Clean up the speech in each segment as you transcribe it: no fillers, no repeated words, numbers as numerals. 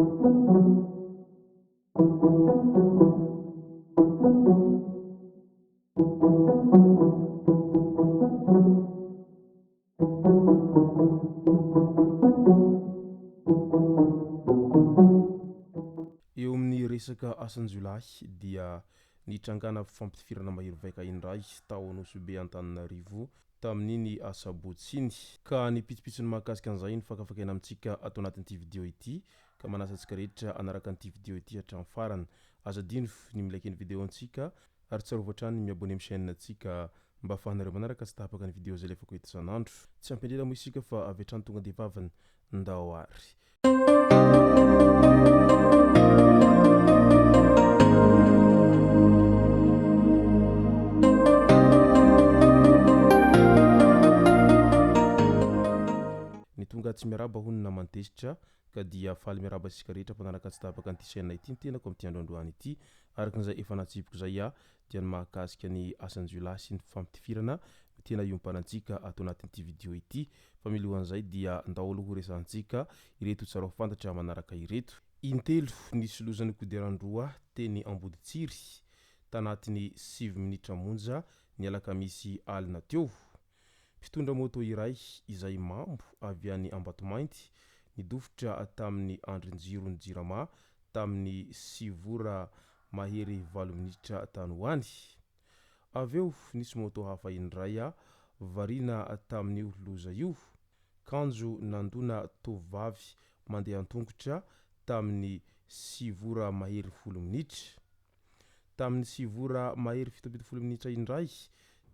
Eo amin'ny resaka asanjolahy dia nitrangana fampitifirana mahery vaika indray tao Anosibe Antananarivo tamin'iny asabotsiny ka nipitsipitsony mahakasika an'izay ny fakafakaina amintsika atao anatin'ity vidéo ity ka manasa antsika rehetra anaraka an'ity vidéo ity hatramin'ny farany azadino ny milaiky ny vidéo antsika ary tsarovatra hatrany miabone amin'ny chaîne antsika mba ahafahanareo manaraka sy tahapaka ny vidéo zay lefako eto isan'andro tsy ampindrena moa isika fa avy hatrany tonga de vavany ndao ary tonga tsy miaraba hono na mantesitra ka dia faly miaraba sika rehetra mpanaraka tsy tapaka an'ity chaîne ity tenako amin'ity androandroany ity arakan'izay efa natsipiko zay dia ny mahakasika ny asanjolahy sy ny fampitifirana tena iompanantsika atao anatin'ity vidéo ity fa milohan'izay dia ndao aloha resantsika ireto tsara ho fantatra manaraka ireto intelo nisy lozan'ny kodiarandroa teny Amboditsiry tanatin'ny 7 minitra monja ny alakamisy alina teo. Mpitondra moto iray izay mambo avy any Ambatomainty nidofitra tamin'ny andron-jiro ny Jirama tamin'ny 7 mahery 7 minitra tany hoany. Avy eo nisy moto hafa indray variana tamin'io loza io. Kanjo nandona tovavy mandeha an-tongotra tamin'ny 7 mahery 10 minitra. Tamin'ny 7 mahery 70 minitra indray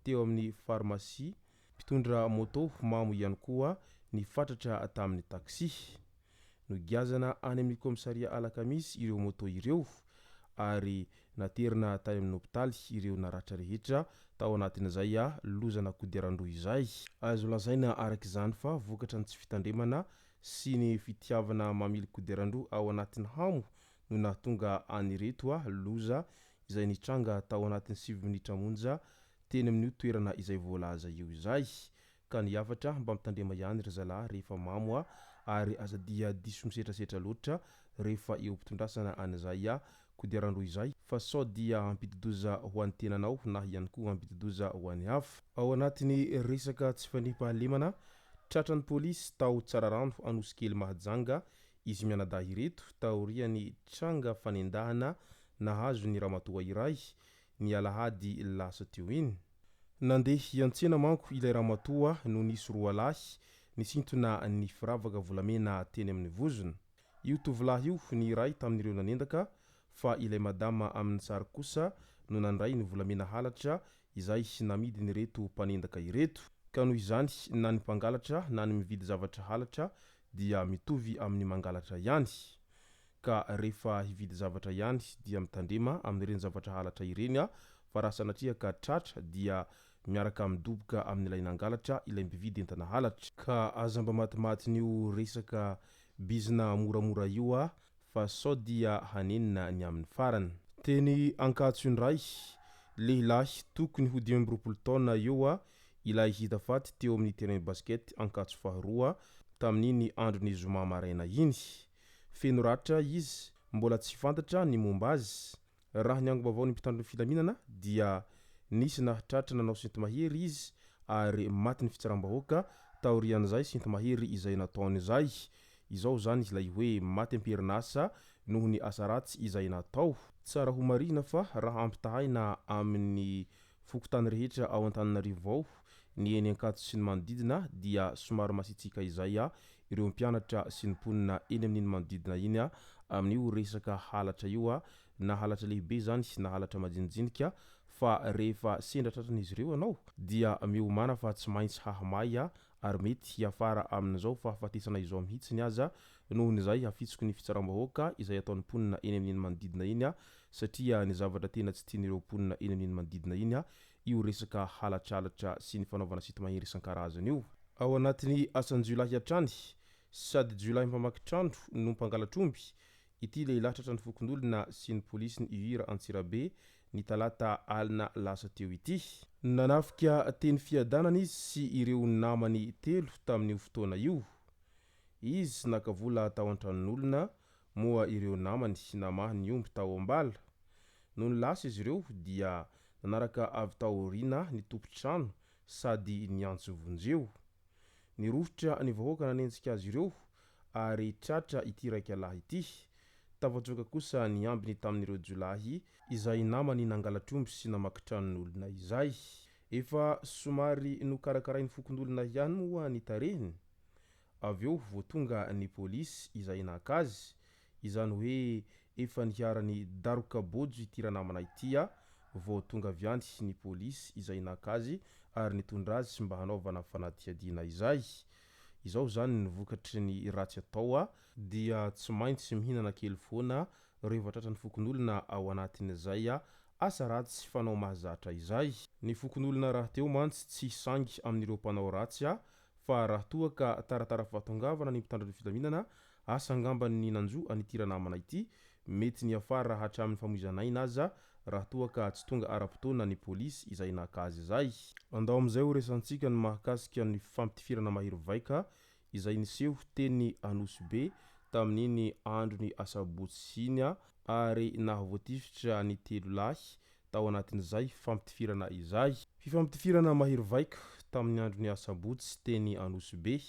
teo amin'ny farmasia mpitondra moto mamo ihany koa ny fatratra tamin'ny taksi. Nogiazana any amin'ny komisaria Alakamisy ireo moto ireo ary naterina tany amin'ny hôpitaly ireo naratra rehetra tao anatin'izay lozana kodiarandroa izay. Azo lazaina arak'izany fa vokatra ny tsy fitandremana sy ny fitiavana mamily kodiarandroa ao anatin'ny hamo no nahatonga anireto loza izay nitranga tao anatin'ny 7 minitra monja teny amin'ny toerana izay voalaza io izay ka niafatra mba mitandrema ihany ry zalahy rehefa mamo ary azadia diso misetrasetra loatra rehefa eo mpitondrasana an'izay kodiarandroa izay fa sao dia ampidi-doza ho an'ny tenanao na ihany koa ampidi-doza ho an'ny hafa. Ao anatin'ny resaka tsy fanipahalemana tratran'ny pôlisy tao Tsararano Anosikely Mahajanga izy mianadahy ireto taorian'ny tranga fanendahana nahazo ny ramatoa iray ny alahady lasa teo iny. Nandeha hiantsena manko ilay ramatoa no nisy roa lahy nisintona ny firavaka volamena teny amin'ny vozony. Io tovolahy io ny iray tamin'ireo nanendaka fa ilay madama amin'ny sary kosa no nandray ny volamena halatra izay namidy ny reto mpanendaka ireto ka noho izany na ny mpangalatra na ny mividy zavatra halatra dia mitovy amin'ny mangalatra ihany ka rehefa hividy zavatra ihany dia mitandrema amin'ireny zavatra halatra ireny fa raha sanatria ka tratra dia miaraka midoboka amin'ilay nangalatra ilay mividy entana halatra ka aza mba matimatin'io resaka bizina moramora io fa sao dia hanenina ny amin'ny farany. Teny Ankatso indray lehilahy tokony ho 20 taona eo ilay hita faty teo amin'ny terrain basket Ankatso faharoa tamin'iny andron'ny zoma maraina iny. Feno ratra izy mbola tsy fantatra ny momba azy. Raha ny ango-baovao ny mpitandro ny filaminana dia nisy nahitratra nanao sintomahery izy ary maty ny fitsaram-bahoaka taorian'izay sintomahery izay nataony izay. Izao zany ilay hoe maty am-perinasa noho ny asa ratsy izay natao. Tsara ho marina fa raha ampitahaina amin'ny fokotany rehetra ao Antananarivo ao ny eny Ankatso sy ny manodidina dia somary masitsika izay ireo mpianatra sy ny mponina eny amin'iny manodidina iny amin'io resaka halatra io na halatra lehibe zany na halatra majinijinika fa rehefa sendra tratran'izy ireo anao dia miomana fa tsy maintsy hahamay ary mety hiafara amin'izao fahafatesana izao mihitsiny aza noho n'izay hafitsoko ny fitsaram-bahoaka izay ataon'ny mponina eny amin'iny manodidina iny satria ny zavatra tena tsy tian'ireo mponina eny amin'iny manodidina iny io resaka halatralatra sy ny fanaovana sintomahery isan-karazany io. Ao anatin'ny asan-jiolahy hatrany sady jiolahy mpamakitrandro no mpangalatr'omby ity lehilahy tratran'ny fokondolona sy ny pôlisy ny Uhira Antsirabe ny talata alina lasa teo ity. Nanafika teny fiadanana izy sy ireo namany telo tamin'io fotoana io. Izy nakavola tao an-tranon'olona moa ireo namany namahy ny omby tao ambala. No nilasa izy ireo dia nanaraka avy tao rina ny tompo-trano sady niantso vonjeo. Ny rovitra ny vahoaka nanenjika azy ireo ary tratra ity raiky alahy ity. Tavatsoka kosa ny ambiny tamin'ireo jolahy izay namany nangalatra omby sy namakitran'olona izay. Efa somary nokarakarainy fokon'olona ihany moa ny tarehiny. Avy eo vao tonga ny pôlisy izay nakazy, izany hoe efa niharany daroka bojo ity ranamana ity vao tonga avy any ny pôlisy izay nakazy ary nitondra azy mba hanaovana fanadihadiana izay. Izao zany ny vokatry ny ratsy atao dia tsy maintsy mihinana kely foana rehefa tratran'ny fokon'olona ao anatin'izay asa ratsy fanao mahazatra izay. Ny fokon'olona raha teo mantsy tsy sangy amin'ireo mpanao ratsy fa raha toa ka taratara fahatongavana ny mpitandro ny filaminana asa angambany nanjo an'ity ranamana ity, mety ny afara hatramin'ny famoizanaina aza raha toa ka tsy tonga ara-potoana ny pôlisy izay nakazy izay. Andao am'izay ho resantsika ny mahakasika ny fampitifirana mahery vaika izay niseho teny Anosibe tamin'iny andro ny asabotsy iny ary nahavoatifitra ny telo lahy tao anatin'izay fampitifirana izay. Fifampitifirana mahery vaika tamin'ny andro ny asabotsy teny Anosibe.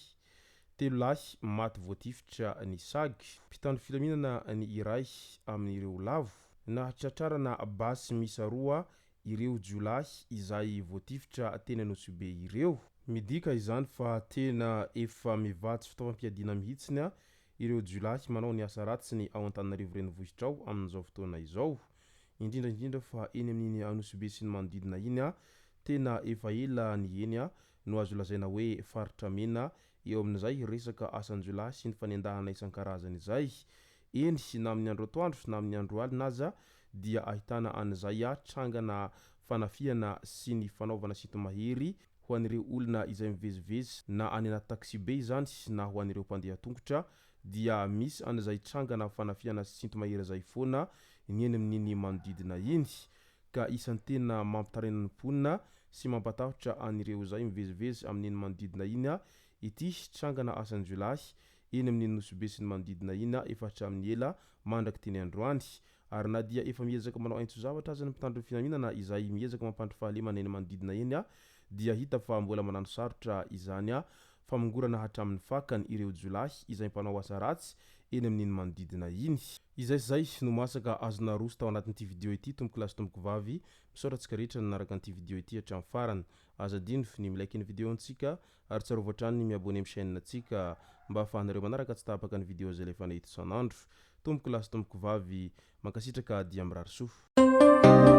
Telo lahy maty voatifitra ny sagy. Mpitandro filaminana ny iray amin'ireo lavo nahatratrarana basy misa roa ireo jolahy izay voatifitra teny Anosibe ireo. Midika izany fa tena efa mivatsy fitaovam-piadiana mihitsiny ireo jolahy manao ny asa ratsiny ao Antananarivo renivohitra ao amin'izao fotoana izao. Indrindra fa eny amin'ny Anosibe sy ny manodidina iny tena efa ela ny eny no azo lazaina hoe faritra mena eo amin'izay resaka asan-jolahy sy ny fanendahana isan-karazany izay. Eny na amin'ny andro atoandro na amin'ny andro alina aza dia ahitana an'izay trangana fanafiana sy ny fanaovana sito mahery ho an'ireo olona izay mivezivezy na any anaty taksibe izany na ho an'ireo mpandeha tongotra dia misy an'izay trangana fanafiana sinto mahery izay foana ny eny amin'iny manodidina iny, ka isan'ny tena mampitarena ny mponina sy mampatahotra an'ireo izay mivezivezy amin'iny manodidina iny ity trangana asan-jolahy eny amin'ny Anosibe sy ny manodidina iny efa hatramin'ny ela mandraky teny androany. Ary na dia efa miezaka manao aintso zavatra aza ny mpitandro ny filaminana izay miezaka mampandry fahalemana eny manodidina eny dia hita fa mbola manano sarotra izany famongorana hatramin'ny fakany ireo jolahy izay mpanao asa ratsy eny amin'iny manodidina iny. Izay no masaka azona roso tao anatin'ity video ity. Tomboko lasy tomboko vavy misaotratsika rehetra nanaraka an'ity video ity hatramin'ny farany. Azadino ny milaiky ny video antsika ary tsarovatra hatrany ny miabone amin'ny chaîne antsika mba ahafahanareo manaraka tsy tapaka ny video zay lefa nahita isan'andro. Tomboko lasy tomboko vavy mankasitraka dia mirary soa.